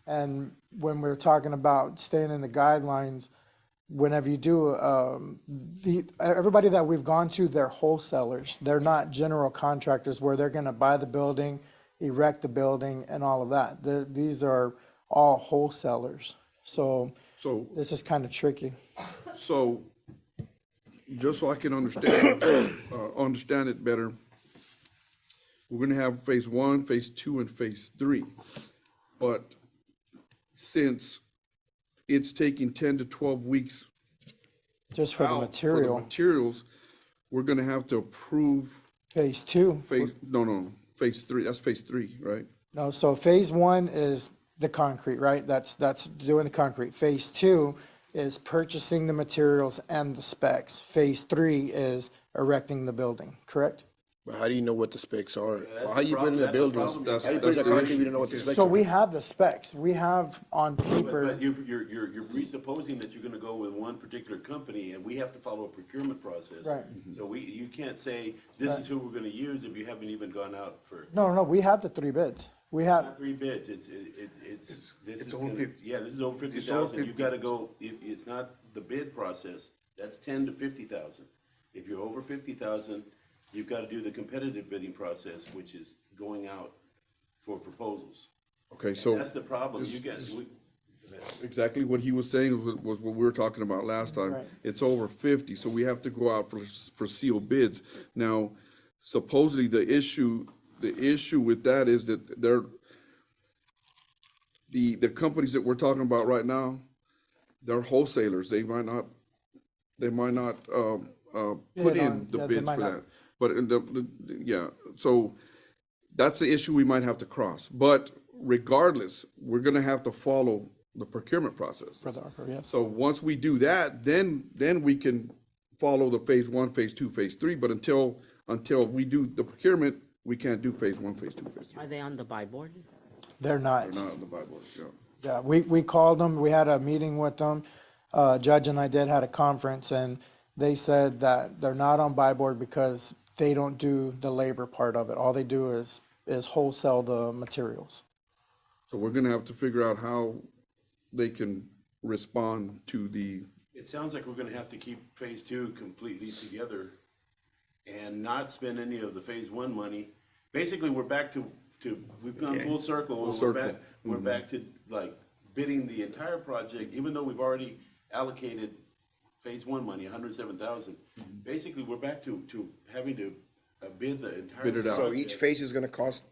And when we're talking about staying in the guidelines, whenever you do, everybody that we've gone to, they're wholesalers. They're not general contractors where they're gonna buy the building, erect the building, and all of that. These are all wholesalers. So this is kind of tricky. So, just so I can understand it better, we're gonna have phase one, phase two, and phase three. But since it's taking 10 to 12 weeks Just for the out material. materials, we're gonna have to approve Phase two. phase three, that's phase three, right? No, so phase one is the concrete, right? That's doing the concrete. Phase two is purchasing the materials and the specs. Phase three is erecting the building, correct? But how do you know what the specs are? that's How the you building problem. the That's the buildings? problem. How you building the concrete, you don't know what the specs So are? we have the specs. We have on paper. But you're presupposing that you're gonna go with one particular company, and we have to follow a procurement process. Right. So you can't say, this is who we're gonna use if you haven't even gone out for, No, we have the 3 bids. We have, not 3 bids, this is over gonna, 50. yeah, this is over 50,000, you've gotta go, it's not the bid process, that's 10 to 50,000. If you're over 50,000, you've gotta do the competitive bidding process, which is going out for proposals. Okay, so. That's the problem, you get, Exactly what he was saying was what we were talking about last time. Right. It's over 50, so we have to go out for sealed bids. Now, supposedly the issue with that is that the companies that we're talking about right now, they're wholesalers. They might not put Bid in on- the yeah, they bids might for not. that. But yeah, so that's the issue we might have to cross. But regardless, we're gonna have to follow the procurement process. for the ARPA, yes. So once we do that, then we can follow the phase one, phase two, phase three, but until we do the procurement, we can't do phase one, phase two, phase three. Are they on the buy board? They're not. They're not on the Bible, yeah. Yeah, we called them, we had a meeting with them. Judge and I had a conference, and they said that they're not on buy board because they don't do the labor part of it. All they do is wholesale the materials. So we're gonna have to figure out how they can respond to the, it sounds like we're gonna have to keep phase two completely together and not spend any of the phase one money basically, we're back to, we've gone full circle. Full We're circle. back, we're back to like bidding the entire project, even though we've already allocated phase one money, 107,000. Basically, we're back to having to bid the entire. Bid it out. So project. each phase is gonna cost,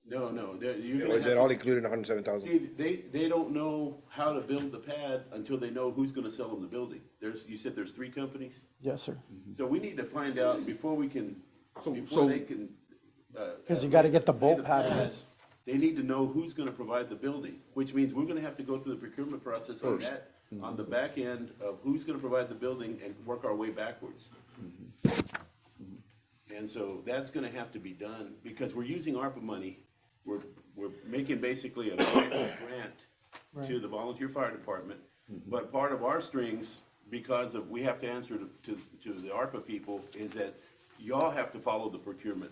No, you're or gonna is have that all to- included in 107,000? See, they don't know how to build the pad until they know who's gonna sell them the building. You said there's 3 companies? Yes, sir. So we need to find out before we can, So- before they can. Because you got to get the lay bolt the pad, patterns. They need to know who's gonna provide the building, which means we're gonna have to go through the procurement process on First. that, on the back end of who's gonna provide the building and work our way backwards. And so that's gonna have to be done, because we're using ARPA money, we're making basically a grant to the volunteer fire department. But part of our strings, because of, we have to answer to the ARPA people, is that y'all have to follow the procurement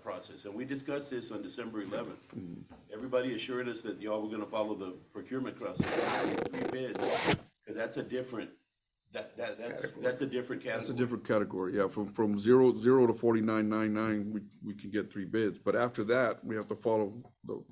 process. And we discussed this on December 11th. Everybody assured us that y'all were gonna follow the procurement process. 3 bids, because that's a different, that's a different category. That's a different category, yeah, from zero to 4999, we can get 3 bids, but after that, we have to follow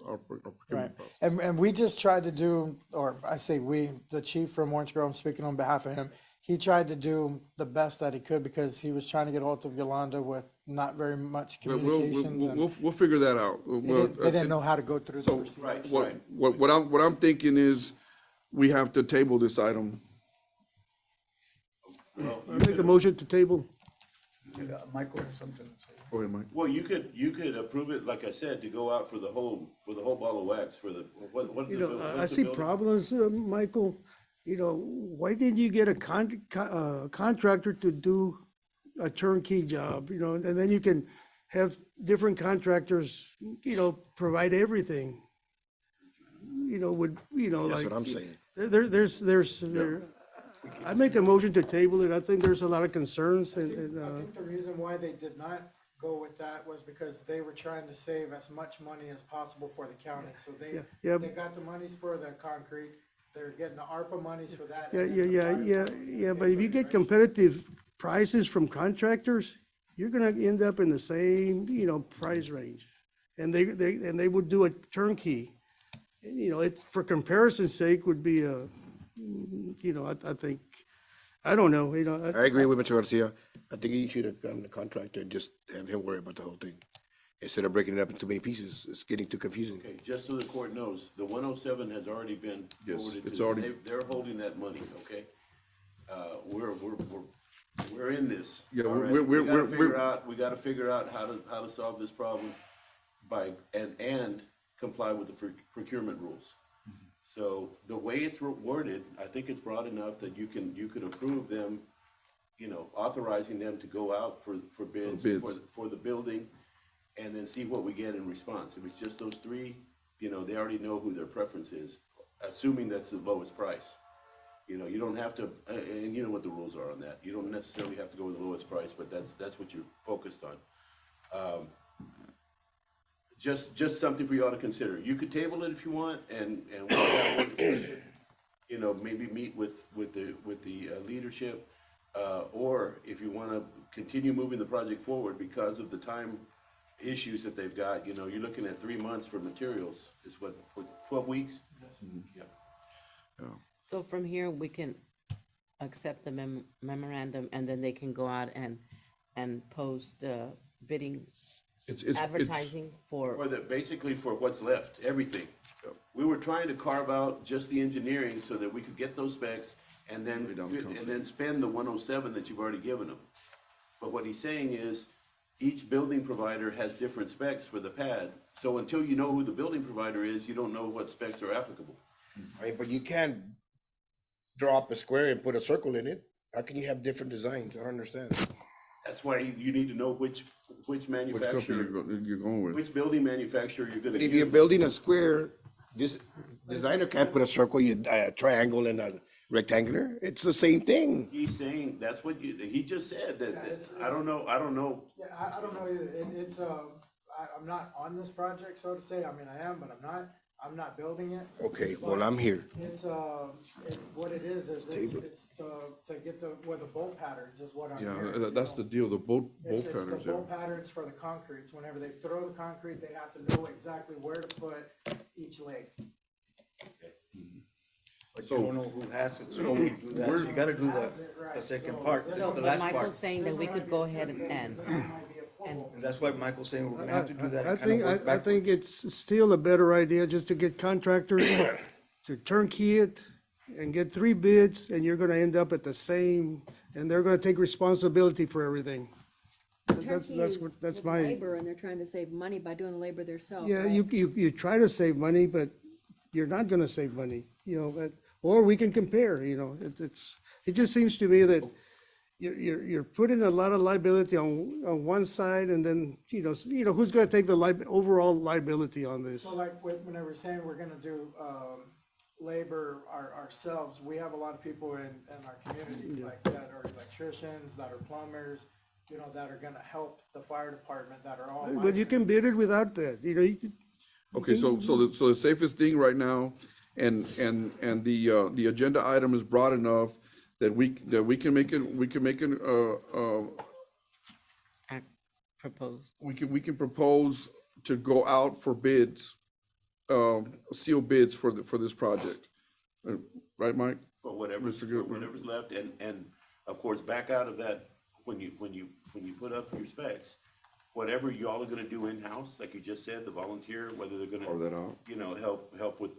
our Right. procurement process. And we just tried to do, or I say we, the chief from Orange Grove, I'm speaking on behalf of him. He tried to do the best that he could because he was trying to get hold of Yolanda with not very much communications. and We'll figure that out. They didn't know how to go through the So, procedure. what I'm thinking is, we have to table this item. Well, I make a motion to table. Michael has something to say. Go ahead, Mike. Well, you could approve it, like I said, to go out for the whole ball of wax for the, what? You the- know, what's I the see building? problems, Michael. You know, why didn't you get a contractor to do a turnkey job, you know, and then you can have different contractors, you know, provide everything. You know, That's like. what I'm saying. I make a motion to table it. I think there's a lot of concerns I and, think the reason why they did not go with that was because they were trying to save as much money as possible for the county. So Yeah. they got the monies for the concrete, they're getting the ARPA monies for that. yeah, and then the fire yeah, but if you get competitive prices from contractors, you're gonna end up in the same, you know, price range. And they would do a turnkey. And, you know, it's, for comparison's sake, would be a, you know, I think, I don't know, you know. I agree with Mr. Garcia. I think he should have gotten a contractor and just have him worry about the whole thing. Instead of breaking it up into too many pieces, it's getting too confusing. Okay, just so the court knows, the 107 has already been Yes, forwarded to it's them. already- They're holding that money, okay? We're in this. Yeah, all right? We gotta figure out how to solve this problem and comply with the procurement rules. So the way it's worded, I think it's broad enough that you could approve them, you know, authorizing them to go out for bids for the building, and then see what we get in response. If it's just those 3, you know, they already know who their preference is, assuming that's the lowest price. You know, you don't have to, and you know what the rules are on that. You don't necessarily have to go with the lowest price, but that's what you're focused on. Just something for you all to consider. You could table it if you want, and we'll have more discussion. You know, maybe meet with the leadership, or if you want to continue moving the project forward because of the time issues that they've got, you know, you're looking at 3 months for materials. Is what 12 weeks? Yeah. So from here, we can accept the memorandum, and then they can go out and post bidding, advertising for. Basically for what's left, everything. We were trying to carve out just the engineering so that we could get those specs and then spend the 107 that you've already given them. But what he's saying is, each building provider has different specs for the pad. So until you know who the building provider is, you don't know what specs are applicable. I mean, but you can't draw up a square and put a circle in it. How can you have different designs? I don't understand. That's why you need to know which Which company manufacturer, you're going with. which building manufacturer you're gonna But if you're use. building a square, this designer can't put a circle, a triangle and a rectangular. It's the same thing. He's saying, that's what he just said, that, it's- I don't know. Yeah, I don't know either. I'm not on this project, so to say. I mean, I am, but I'm not. I'm not building it. Okay, well, I'm here. It's, what it is it's to get where the bolt patterns is what I'm hearing. Yeah, that's the deal, the bolt It's the patterns, yeah. bolt patterns for the concretes. Whenever they throw the concrete, they have to know exactly where to put each leg. But you don't know who has it, so you do that, so you gotta do the second part, So, the but last Michael's part. saying that we could go ahead and, And that's why Michael's saying we're gonna have to do that. I and kinda think, work I backwards. think it's still a better idea just to get contractors to turnkey it and get 3 bids, and you're gonna end up at the same, and they're gonna take responsibility for everything. That's With my, labor, and they're trying to save money by doing labor themselves. yeah, right? you try to save money, but you're not gonna save money, or we can compare, it just seems to me that you're putting a lot of liability on one side, and then, who's gonna take the overall liability on this? So like whenever we're saying we're gonna do, labor ourselves, we have a lot of people in our community, like that are electricians, that are plumbers, that are gonna help the fire department, that are all But you can bid it without that, Okay, so the safest thing right now, and the agenda item is broad enough that we can make it, propose. we can propose to go out for bids, sealed bids for this project. Right, Mike? For whatever's, Mr. Good. for whatever's left, and of course, back out of that, when you put up your specs, whatever y'all are gonna do in-house, like you just said, the volunteer, whether they're gonna. Carve that out. Help with,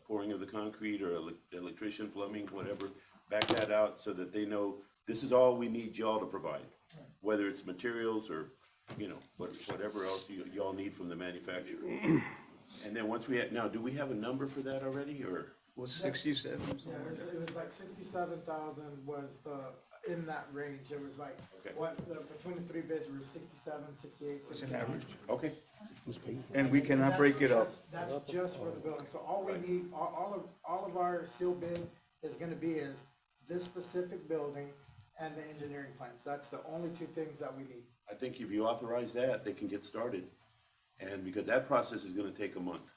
pouring of the concrete, or electrician, plumbing, whatever, back that out so that they know this is all we need y'all to provide. Whether it's materials or, whatever else y'all need from the manufacturer. And then once now, do we have a number for that already, or? Was 67? Yeah, it was like 67,000 was in that range. It was like, Okay. between the 3 bids were 67, 68, It's an 69. average. Okay. And we cannot break it up. That's just for the building. So all we need, all of our sealed bid is gonna be is this specific building and the engineering plans. That's the only 2 things that we need. I think if you authorize that, they can get started. And because that process is gonna take a month.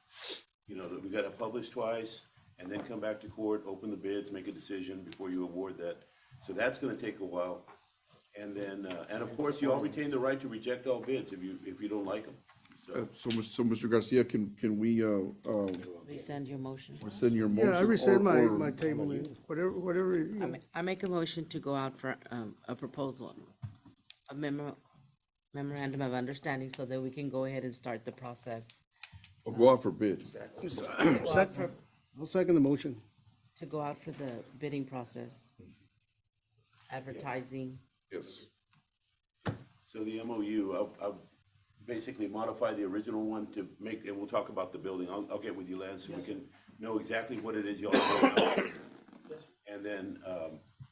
We gotta publish twice, and then come back to court, open the bids, make a decision before you award that. So that's gonna take a while. And then, and of course, you all retain the right to reject all bids if you don't like them. So Mr. Garcia, can we, Resend your motion. rescind your motion? Yeah, I rescind or- my table, whatever. I make a motion to go out for, a proposal, a memorandum of understanding, so that we can go ahead and start the process. Or go out for bid? I'll second the motion. To go out for the bidding process, advertising. Yes. So the MOU, I'll basically modify the original one to make, and we'll talk about the building. I'll get with you, Lance, so we can know exactly what it is y'all are going out. And then,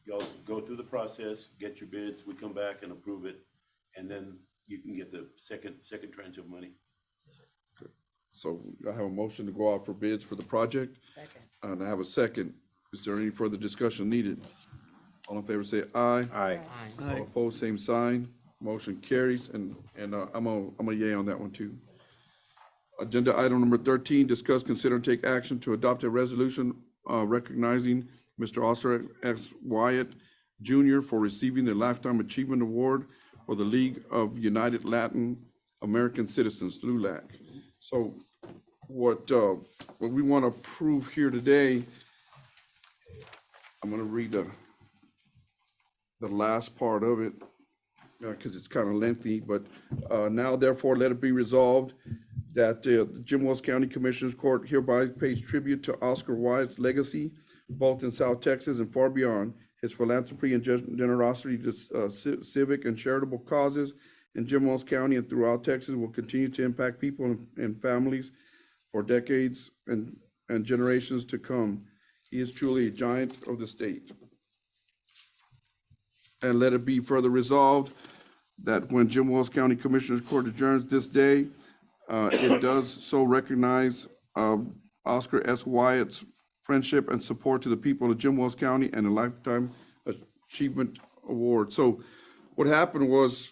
y'all go through the process, get your bids, we come back and approve it, and then you can get the second tranche of money. So I have a motion to go out for bids for the project. Second. And I have a second. Is there any further discussion needed? All in favor say aye. Aye. Aye. All opposed, same sign. Motion carries, and I'm a yay on that one too. Agenda item number 13, discuss, consider, and take action to adopt a resolution recognizing Mr. Oscar S. Wyatt Jr. for receiving the Lifetime Achievement Award for the League of United Latin American Citizens, LULAC. So what we want to approve here today, I'm going to read the last part of it, because it's kind of lengthy, but now therefore let it be resolved that the Jim Wells County Commissioners Court hereby pays tribute to Oscar Wyatt's legacy, both in South Texas and far beyond. His philanthropy and generosity to civic and charitable causes in Jim Wells County and throughout Texas will continue to impact people and families for decades and generations to come. He is truly a giant of the state. And let it be further resolved that when Jim Wells County Commissioners Court adjourns this day, it does so recognize Oscar S. Wyatt's friendship and support to the people of Jim Wells County and a Lifetime Achievement Award. So what happened was,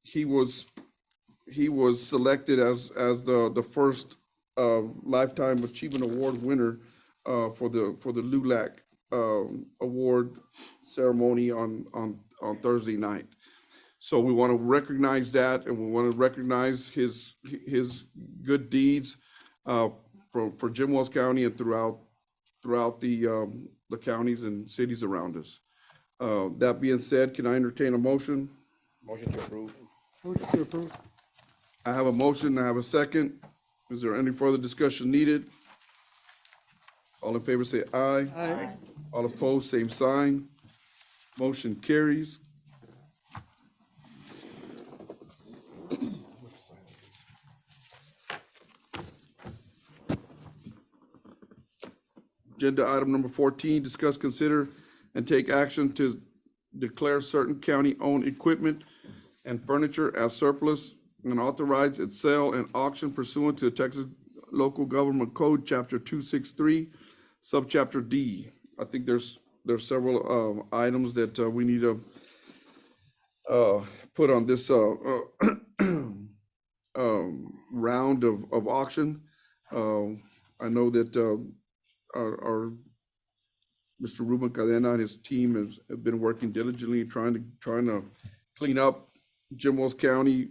he was selected as the first Lifetime Achievement Award winner for the LULAC award ceremony on Thursday night. So we want to recognize that, and we want to recognize his good deeds for Jim Wells County and throughout the counties and cities around us. That being said, can I entertain a motion? Motion to approve. Motion to approve. I have a motion, I have a second. Is there any further discussion needed? All in favor say aye. Aye. All opposed, same sign. Motion carries. Agenda item number 14, discuss, consider, and take action to declare certain county-owned equipment and furniture as surplus and authorize its sale and auction pursuant to the Texas Local Government Code, Chapter 263, Subchapter D. I think there's several items that we need to put on this round of auction. I know that our Mr. Ruben Cadena and his team have been working diligently trying to clean up Jim Wells County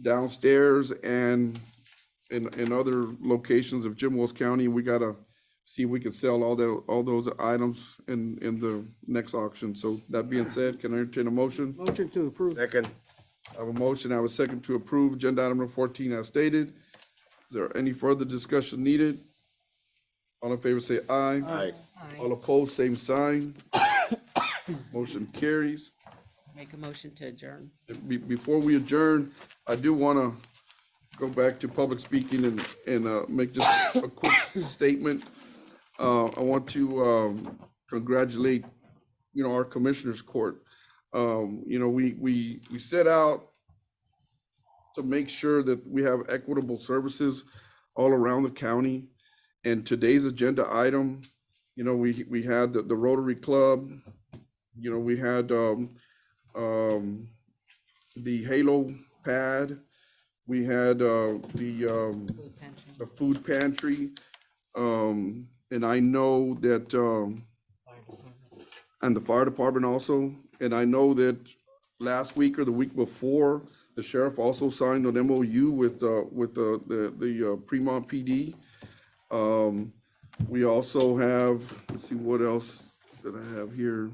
downstairs and in other locations of Jim Wells County. We gotta see if we can sell all those items in the next auction. So that being said, can I entertain a motion? Motion to approve. Second. I have a motion, I have a second to approve agenda item number 14 as stated. Is there any further discussion needed? All in favor say aye. Aye. All opposed, same sign. Motion carries. Make a motion to adjourn. Before we adjourn, I do want to go back to public speaking and make just a quick statement. I want to congratulate, our Commissioners Court. We set out to make sure that we have equitable services all around the county. And today's agenda item, we had the Rotary Club, we had the Halo pad, we had the food pantry, and I know that and the fire department also, and I know that last week or the week before, the sheriff also signed an MOU with the Fremont PD. We also have, let's see, what else did I have here?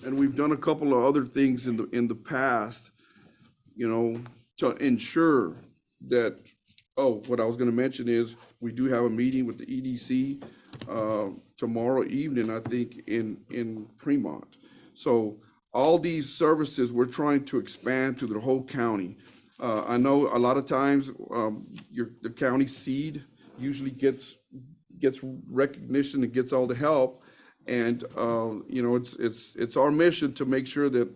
And we've done a couple of other things in the past, to ensure that, what I was gonna mention is, we do have a meeting with the EDC, tomorrow evening, I think, in Fremont. So all these services, we're trying to expand to the whole county. I know a lot of times, the county seed usually gets recognition and gets all the help. And, it's our mission to make sure that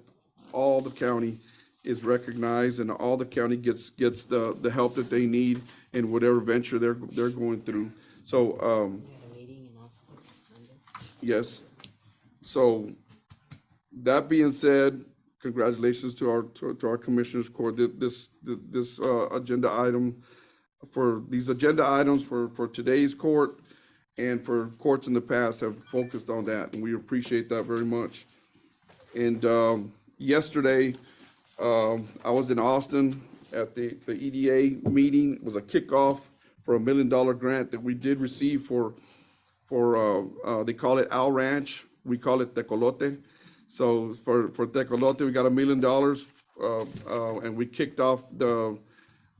all the county is recognized and all the county gets the help that they need in whatever venture they're going through. So, yes. So that being said, congratulations to our Commissioners Court. This agenda item these agenda items for today's court and for courts in the past have focused on that, and we appreciate that very much. And yesterday, I was in Austin at the EDA meeting. It was a kickoff for $1 million grant that we did receive for they call it Al Ranch. We call it Tecolote. So for Tecolote, we got $1 million, and we kicked off the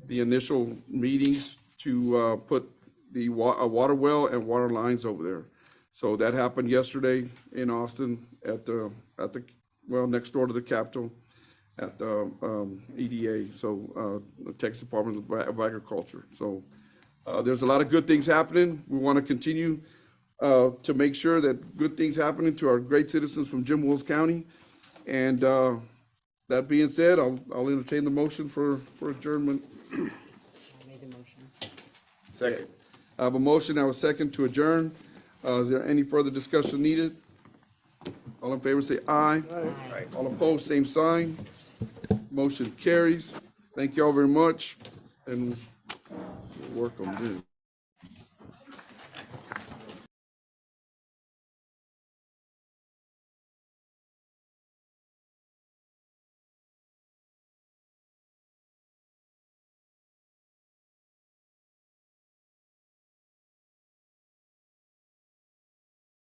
initial meetings to put a water well and water lines over there. So that happened yesterday in Austin at the next door to the Capitol at the EDA, so the Texas Department of Agriculture. So there's a lot of good things happening. We want to continue to make sure that good things happening to our great citizens from Jim Wells County. And that being said, I'll entertain the motion for adjournment. I made the motion. Second. I have a motion, I have a second to adjourn. Is there any further discussion needed? All in favor say aye. Aye. All opposed, same sign. Motion carries. Thank y'all very much, and we'll work on this.